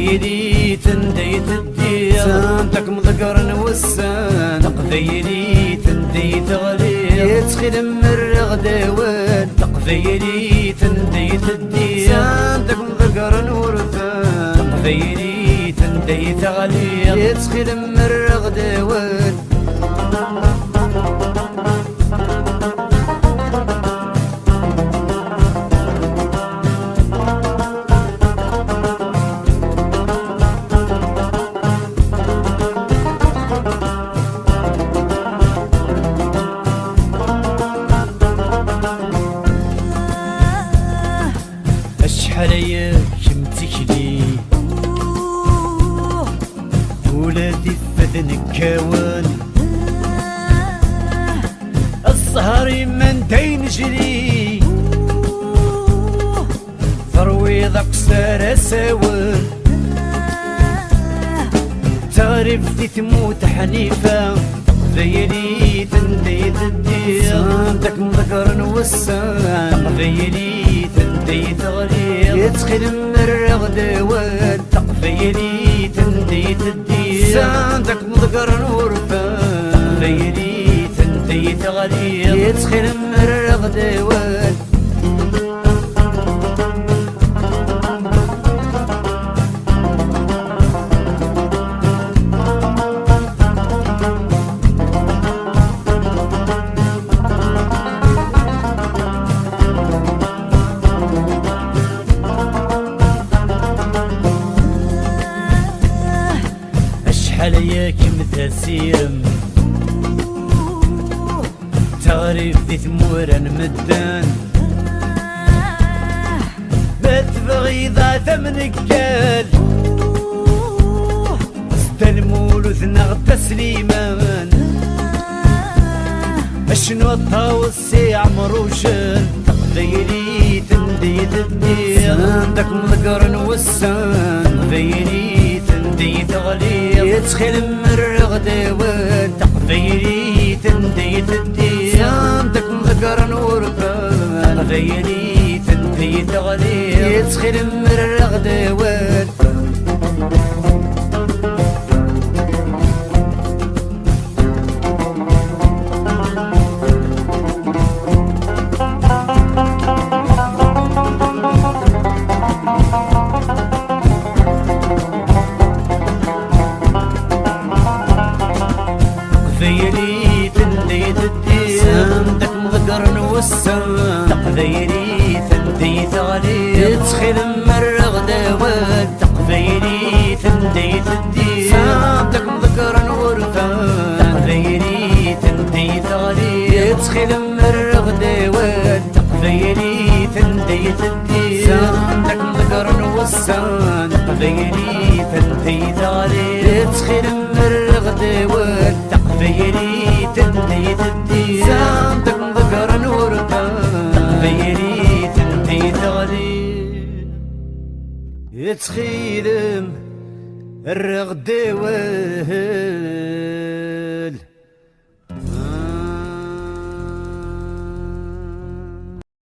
تقذيلي تندي تدي سانتك مذكر نوسان تقذيلي تندي تغلي يتخدم من رغدوان تقذيلي تندي تدي سانتك مذكر نورثان تقذيلي تندي تغلي يتخدم من رغدوان شحال كمتكلي ولادي فذن كوان السهر من دين جري ترويض قصار سوان تعرف دي تموت حنيفة تقذيلي تندي تدي صامتك مذكر نوسان تقذيلي تندي تغلي يتخدم من الرغدوان تقذيلي تندي تدي صامتك مذكر نورثان تقذيلي تندي تغلي يتخدم من الرغدوان شحال كمتاسيرم تعرف ذي ثمورا مدان بات بغيضة ثمن قال استلموا ثنغ تسليمان اشنو الطاوسي عمروشن تقذيلي تندي تدي عندك مذكر نوسان تقذيلي تندي تغلي يتخيل من الرغدوان تقذيلي تندي تدي عندك مذكر نورثان تقذيلي تندي تغلي يتخيل من الرغدوان تقذيلي تندي تدي عندك مذكر نوسان تقذيلي تندي تغلي يتخيل من الرغدوان تقذيلي تندي تدي عندك مذكر نورثان تقذيلي تندي تغلي يتخيل من الرغدوان تقذيلي تندي تدي عندك مذكر نوسان تقذيلي تندي تغلي يتخيل من الرغدوان تقذيلي تندي تدي عندك مذكر نورثان تقذيلي تندي تغلي يتخيل الرغدوان